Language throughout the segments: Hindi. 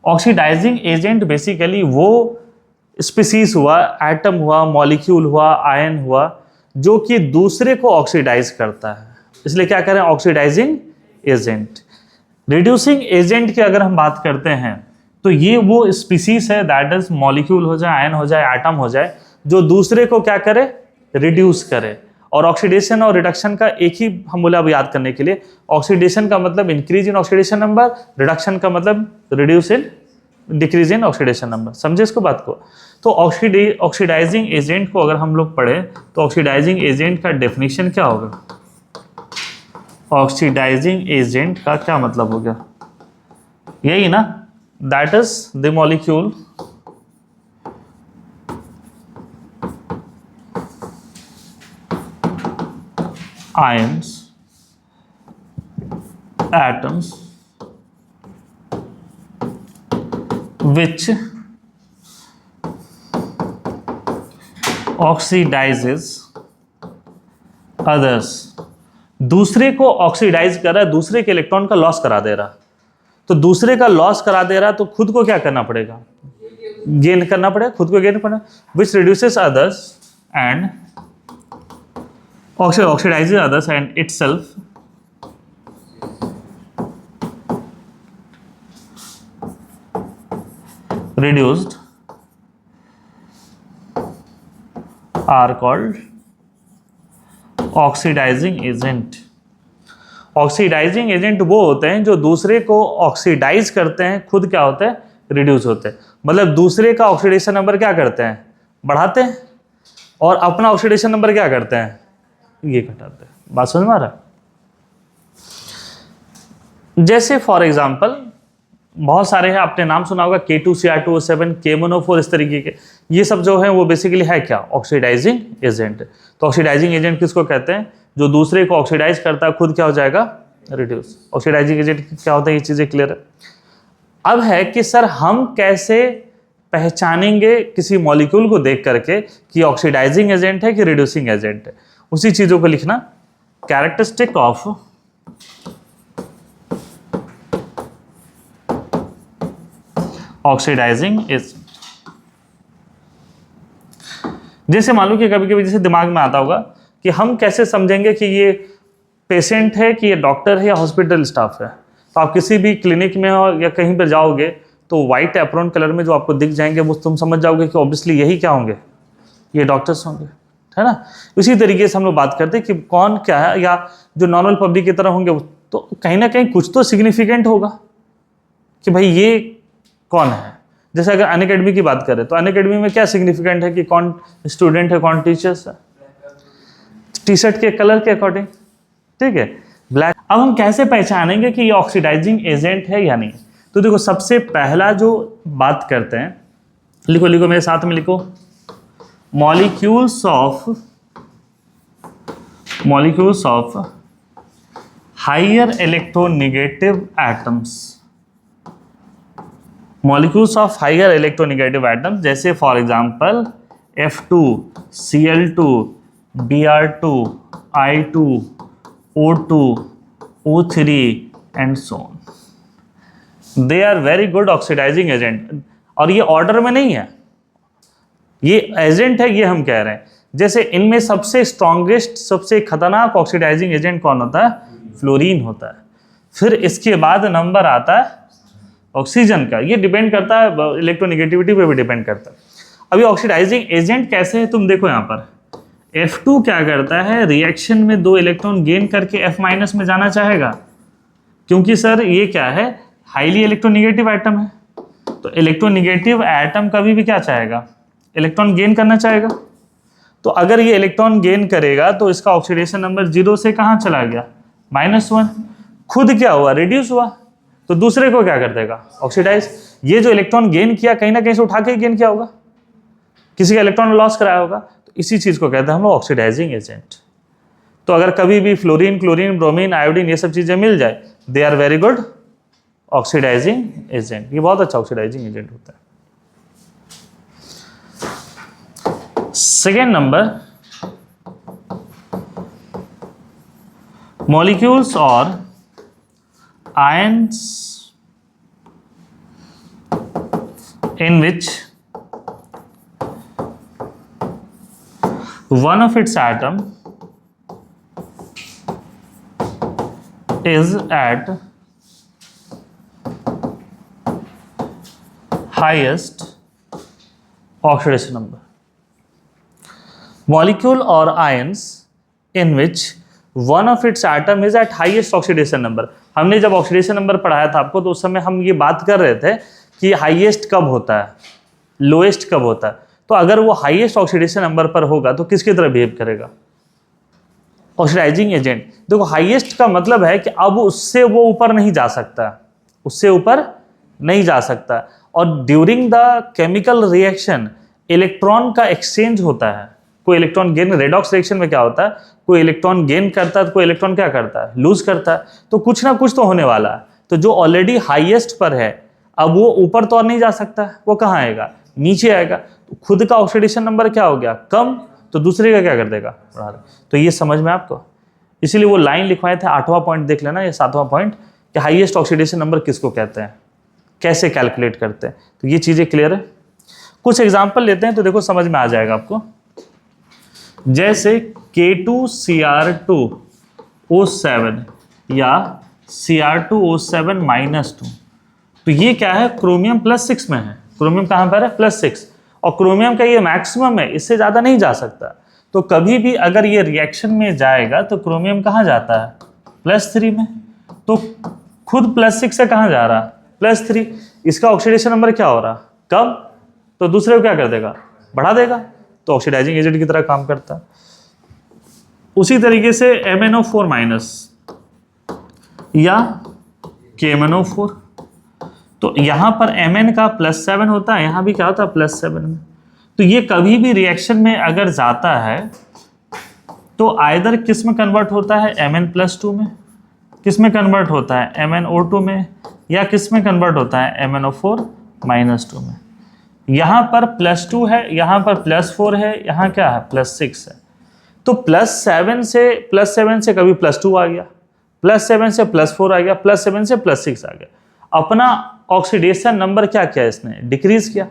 ऑक्सीडाइजिंग एजेंट बेसिकली वो स्पीसीज हुआ, एटम हुआ, मॉलिक्यूल हुआ, आयन हुआ, जो कि दूसरे को ऑक्सीडाइज करता है, इसलिए क्या करें, ऑक्सीडाइजिंग एजेंट। रिड्यूसिंग एजेंट की अगर हम बात करते हैं तो ये वो स्पीसीज है, दैट इज मॉलिक्यूल हो जाए, आयन हो जाए, एटम हो जाए, जो दूसरे को क्या करे, रिड्यूस करे। और ऑक्सीडेशन और रिडक्शन का एक ही हम बोले अब याद करने के लिए, ऑक्सीडेशन का मतलब increase in oxidation number, reduction का मतलब reduce in decrease in oxidation number. समझे इसको बात को। तो ऑक्सीडाइजिंग एजेंट को अगर हम लोग पढ़े तो ऑक्सीडाइजिंग एजेंट का डेफिनेशन क्या होगा, ऑक्सीडाइजिंग एजेंट का क्या मतलब हो गया, यही ना, that is the molecule ions, atoms which oxidizes others, दूसरे को ऑक्सीडाइज कर रहा है, दूसरे के इलेक्ट्रॉन का लॉस करा दे रहा, तो दूसरे का लॉस करा दे रहा तो खुद को क्या करना पड़ेगा, गेन करना पड़ेगा, खुद को गेन करना, which reduces others and oxidizes others and itself reduced are called oxidising agent. Oxidising agent वो होते हैं जो दूसरे को ऑक्सीडाइज करते हैं, खुद क्या होते हैं, रिड्यूस होते हैं। मतलब दूसरे का ऑक्सीडेशन नंबर क्या करते हैं, बढ़ाते हैं, और अपना ऑक्सीडेशन नंबर क्या करते हैं, ये घटाते हैं। बात समझ में आ रहा है। जैसे फॉर एग्जांपल बहुत सारे हैं, आपने नाम सुना होगा K2Cr2O7, K1O4, इस तरीके के, ये सब जो है वो बेसिकली है क्या, ऑक्सीडाइजिंग एजेंट। तो ऑक्सीडाइजिंग एजेंट किसको कहते हैं, जो दूसरे को ऑक्सीडाइज करता है, खुद क्या हो जाएगा, रिड्यूस। ऑक्सीडाइजिंग एजेंट क्या होता है, ये चीजें क्लियर है। अब है कि सर हम कैसे पहचानेंगे किसी मॉलिक्यूल को देख करके कि ऑक्सीडाइजिंग एजेंट है कि रिड्यूसिंग एजेंट है, उसी चीजों को लिखना। Characteristic of oxidising agent. जैसे मान लो कि कभी कभी जैसे दिमाग में आता होगा कि हम कैसे समझेंगे कि ये पेशेंट है कि ये डॉक्टर है या हॉस्पिटल स्टाफ है। तो आप किसी भी क्लिनिक में हो या कहीं पर जाओगे तो वाइट एप्रॉन कलर में जो आपको दिख जाएंगे वो तुम समझ जाओगे कि ऑब्वियसली यही क्या होंगे, ये डॉक्टर्स होंगे, है ना। इसी तरीके से हम लोग बात करते हैं कि कौन क्या है, या जो नॉर्मल पब्लिक की तरह होंगे तो कहीं ना कहीं कुछ तो सिग्निफिकेंट होगा कि भाई ये कौन है। जैसे अगर अनअकैडमी की बात करें तो अनअकैडमी में क्या सिग्निफिकेंट है कि कौन स्टूडेंट है, कौन टीचर्स है, टी शर्ट के कलर के अकॉर्डिंग, ठीक है, ब्लैक। अब हम कैसे पहचानेंगे कि ये ऑक्सीडाइजिंग एजेंट है या नहीं। तो देखो सबसे पहला जो बात करते हैं, लिखो लिखो मेरे साथ में लिखो, molecules of higher electronegative atoms, molecules of higher electronegative atoms, जैसे for example F2, Cl2, Br2, I2, O2, O3 and so on, they are very good oxidising agent. और ये ऑर्डर में नहीं है, ये एजेंट है, ये हम कह रहे हैं। जैसे इनमें सबसे स्ट्रॉन्गेस्ट, सबसे खतरनाक ऑक्सीडाइजिंग एजेंट कौन होता है, फ्लोरीन होता है। फिर इसके बाद नंबर आता है ऑक्सीजन का, ये डिपेंड करता है इलेक्ट्रोनेगेटिविटी पे भी डिपेंड करता है। अभी ऑक्सीडाइजिंग एजेंट कैसे है तुम देखो, यहाँ पर F2 क्या करता है, रिएक्शन में 2 इलेक्ट्रॉन गेन करके F- में जाना चाहेगा, क्योंकि सर ये क्या है, हाईली इलेक्ट्रोनेगेटिव एटम है। तो इलेक्ट्रोनेगेटिव एटम कभी भी क्या चाहेगा, इलेक्ट्रॉन गेन करना चाहेगा। तो अगर ये इलेक्ट्रॉन गेन करेगा तो इसका ऑक्सीडेशन नंबर 0 से कहाँ चला गया, -1, खुद क्या हुआ, रिड्यूस हुआ। तो दूसरे को क्या कर देगा, ऑक्सीडाइज। ये जो इलेक्ट्रॉन गेन किया कहीं ना कहीं से उठा के गेन किया होगा, किसी का इलेक्ट्रॉन लॉस कराया होगा। तो इसी चीज को कहते हैं हम लोग ऑक्सीडाइजिंग एजेंट। तो अगर कभी भी फ्लोरीन, क्लोरीन, ब्रोमीन, आयोडीन ये सब चीजें मिल जाए, they are very good oxidising agent. ये बहुत अच्छा ऑक्सीडाइजिंग एजेंट होता है। सेकेंड नंबर, मॉलिक्यूल्स और ions in which one of its atom is at highest oxidation number. Molecule or ions in which one of its atom is at highest oxidation number. हमने जब ऑक्सीडेशन नंबर पढ़ाया था आपको तो उस समय हम ये बात कर रहे थे कि हाईएस्ट कब होता है, लोएस्ट कब होता है. तो अगर वो हाईएस्ट ऑक्सीडेशन नंबर पर होगा तो किसकी तरह बिहेव करेगा? Oxidising agent. देखो हाईएस्ट का मतलब है कि अब उससे वो ऊपर नहीं जा सकता, उससे ऊपर नहीं जा सकता. और during the chemical reaction electron का एक्सचेंज होता है. कोई इलेक्ट्रॉन गेन, रेडॉक्स रिएक्शन में क्या होता है, कोई इलेक्ट्रॉन गेन करता है तो कोई इलेक्ट्रॉन क्या करता है, लूज करता है. तो कुछ ना कुछ तो होने वाला है. तो जो ऑलरेडी हाईएस्ट पर है अब वो ऊपर तो और नहीं जा सकता, वो कहाँ आएगा, नीचे आएगा. तो खुद का ऑक्सीडेशन नंबर क्या हो गया, कम, तो दूसरे का क्या कर देगा, बढ़ा देगा. तो ये समझ में आपको, इसीलिए वो लाइन लिखवाए थे. 8वां पॉइंट देख लेना, ये 7वां पॉइंट कि हाईएस्ट ऑक्सीडेशन नंबर किसको कहते हैं, कैसे कैलकुलेट करते हैं. तो ये चीज़ें क्लियर है. कुछ एग्जाम्पल लेते हैं तो देखो समझ में आ जाएगा आपको. जैसे K2Cr2O7 या Cr2O7-2, तो ये क्या है, क्रोमियम +6 में है. क्रोमियम कहाँ पर है, +6, और क्रोमियम का ये मैक्सिमम है, इससे ज़्यादा नहीं जा सकता. तो कभी भी अगर ये रिएक्शन में जाएगा तो क्रोमियम कहाँ जाता है, +3 में. तो खुद +6 से कहाँ जा रहा, +3. इसका ऑक्सीडेशन नंबर क्या हो रहा, कम, तो दूसरे को क्या कर देगा, बढ़ा देगा. तो ऑक्सीडाइजिंग एजेंट की तरह काम करता है. उसी तरीके से MnO4- या KMnO4, तो यहाँ पर Mn का +7 होता है, यहाँ भी क्या होता है, +7 में. तो ये कभी भी रिएक्शन में अगर जाता है तो आइदर किस में कन्वर्ट होता है, Mn+2 में, किस में कन्वर्ट होता है, MnO2 में, या किस में कन्वर्ट होता है, MnO4-2 में. यहाँ पर +2 है, यहाँ पर +4 है, यहाँ क्या है, +6 है. तो +7 से कभी +2 आ गया, +7 से +4 आ गया, +7 से +6 आ गया. अपना ऑक्सीडेशन नंबर क्या किया इसने, डिक्रीज किया.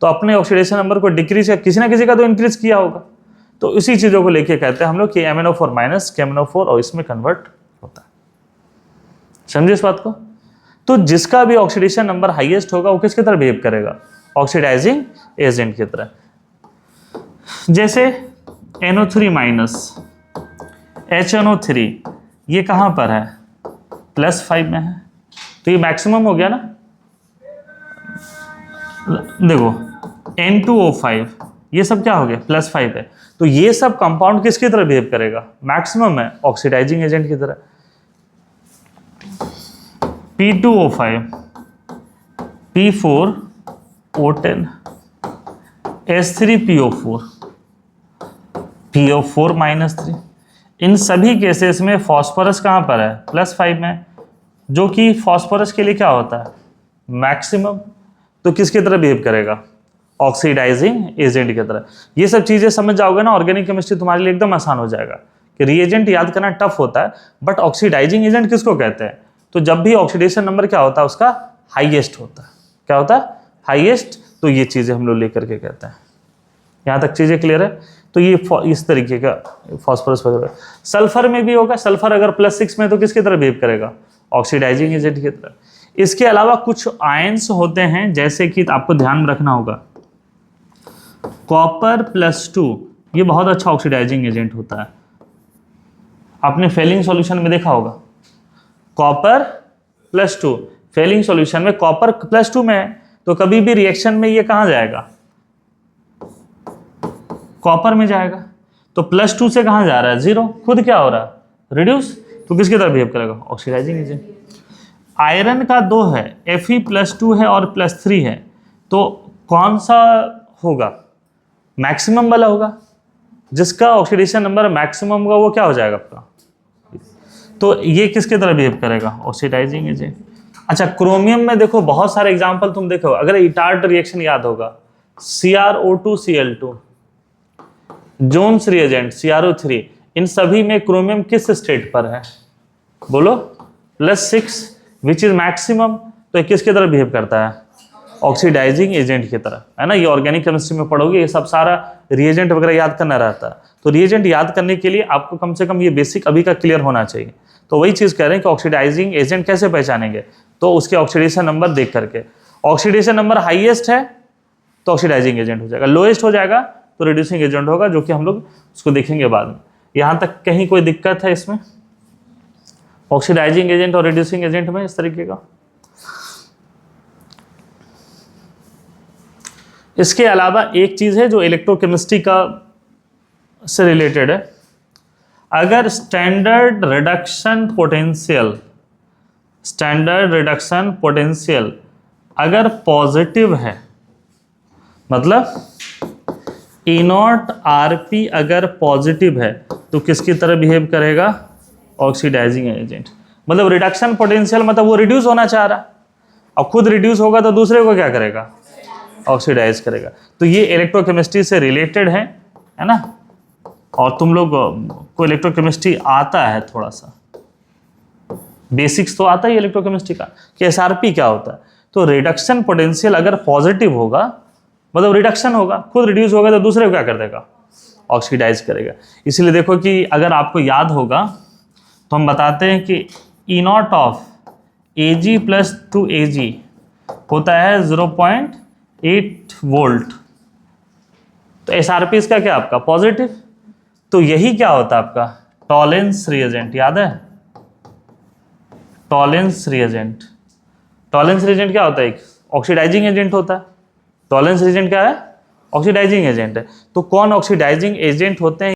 तो अपने ऑक्सीडेशन नंबर को डिक्रीज किया, किसी ना किसी का तो इंक्रीज किया होगा. तो इसी चीज़ों को लेके कहते हैं हम लोग कि MnO4- KMnO4 और इसमें कन्वर्ट होता है. समझे इस बात को. तो जिसका भी ऑक्सीडेशन नंबर हाईएस्ट होगा वो किसकी तरह बिहेव करेगा, ऑक्सीडाइजिंग एजेंट की तरह. जैसे NO3- HNO3, ये कहाँ पर है, +5 में है. तो ये मैक्सिमम हो गया ना. देखो N2O5, ये सब क्या हो गया, +5 है. तो ये सब कंपाउंड किसकी तरह बिहेव करेगा, मैक्सिमम है, ऑक्सीडाइजिंग एजेंट की तरह. P2O5, P4O10, S3PO4, PO4-3. इन सभी केसेस में फॉस्फोरस कहाँ पर है, +5 में, जो कि फॉस्फोरस के लिए क्या होता है, मैक्सिमम. तो किसकी तरह बिहेव करेगा, ऑक्सीडाइजिंग एजेंट की तरह. ये सब चीज़ें समझ जाओगे ना, ऑर्गेनिक केमिस्ट्री तुम्हारे लिए एकदम आसान हो जाएगा. कि रिएजेंट याद करना टफ होता है, बट ऑक्सीडाइजिंग एजेंट किसको कहते हैं, तो जब भी ऑक्सीडेशन नंबर क्या होता है उसका हाईएस्ट होता है. क्या होता है, हाईएस्ट. तो ये चीज़ें हम लोग लेकर के कहते हैं. यहाँ तक चीज़ें क्लियर है. तो ये इस तरीके का फॉस्फोरस वगैरह. सल्फर में भी होगा, सल्फर अगर +6 में तो किसकी तरह बिहेव करेगा, ऑक्सीडाइजिंग एजेंट की तरह. इसके अलावा कुछ आयंस होते हैं, जैसे कि आपको ध्यान में रखना होगा, कॉपर+2, ये बहुत अच्छा ऑक्सीडाइजिंग एजेंट होता है. आपने फेलिंग सॉल्यूशन में देखा होगा, कॉपर+2 फेलिंग सॉल्यूशन में, कॉपर +2 में है तो कभी भी रिएक्शन में ये कहाँ जाएगा, कॉपर में जाएगा. तो +2 से कहाँ जा रहा है, 0, खुद क्या हो रहा है, रिड्यूस. तो किसकी तरह बिहेव करेगा, ऑक्सीडाइजिंग एजेंट. आयरन का 2 है, Fe+2 है और +3 है, तो कौन सा होगा, मैक्सिमम वाला होगा. जिसका ऑक्सीडेशन नंबर मैक्सिमम होगा वो क्या हो जाएगा आपका. तो ये किसकी तरह बिहेव करेगा, ऑक्सीडाइजिंग एजेंट. अच्छा, क्रोमियम में देखो बहुत सारे एग्जांपल तुम देखो, अगर इटार्ट रिएक्शन याद होगा, CrO2Cl2, जोन्स रिएजेंट CrO3, इन सभी में क्रोमियम किस स्टेट पर है, बोलो, +6, विच इज मैक्सिमम. तो किसकी तरह बिहेव करता है, ऑक्सीडाइजिंग एजेंट की तरह, है ना। ये ऑर्गेनिक केमिस्ट्री में पढ़ोगे, ये सब सारा रिएजेंट वगैरह याद करना रहता है। तो रिएजेंट याद करने के लिए आपको कम से कम ये बेसिक अभी का क्लियर होना चाहिए। तो वही चीज़ कह रहे हैं कि ऑक्सीडाइजिंग एजेंट कैसे पहचानेंगे, तो उसके ऑक्सीडेशन नंबर देख करके। ऑक्सीडेशन नंबर हाईएस्ट है तो ऑक्सीडाइजिंग एजेंट हो जाएगा, लोएस्ट हो जाएगा तो रिड्यूसिंग एजेंट होगा, जो कि हम लोग उसको देखेंगे बाद में। यहाँ तक कहीं कोई दिक्कत है इसमें, ऑक्सीडाइजिंग एजेंट और रिड्यूसिंग एजेंट में इस तरीके का? इसके अलावा एक चीज़ है जो इलेक्ट्रोकेमिस्ट्री का से रिलेटेड है। अगर स्टैंडर्ड रिडक्शन पोटेंशियल अगर पॉजिटिव है, मतलब E0 Rp अगर पॉजिटिव है तो किसकी तरह बिहेव करेगा? Oxidising agent. मतलब रिडक्शन पोटेंशियल मतलब वो रिड्यूस होना चाह रहा, और खुद रिड्यूस होगा तो दूसरे को क्या करेगा? ऑक्सीडाइज करेगा। तो ये इलेक्ट्रोकेमिस्ट्री से रिलेटेड है ना। और तुम लोग को इलेक्ट्रोकेमिस्ट्री आता है, थोड़ा सा बेसिक्स तो आता ही इलेक्ट्रोकेमिस्ट्री का कि एसआरपी क्या होता है। तो रिडक्शन पोटेंशियल अगर पॉजिटिव होगा मतलब रिडक्शन होगा, खुद रिड्यूस होगा तो दूसरे को क्या कर देगा? ऑक्सीडाइज करेगा। इसलिए देखो कि अगर आपको याद होगा तो हम बताते हैं कि E0 ऑफ Ag + 2Ag होता है 0.8 वोल्ट। तो एसआरपी इसका क्या आपका? पॉजिटिव। तो यही क्या होता है आपका? टॉलेंस रिएजेंट, याद है? टॉलेंस रिएजेंट क्या होता है? एक ऑक्सीडाइजिंग एजेंट होता है। टॉलेंस रिएजेंट क्या है? ऑक्सीडाइजिंग एजेंट है। तो कौन ऑक्सीडाइजिंग एजेंट होते हैं?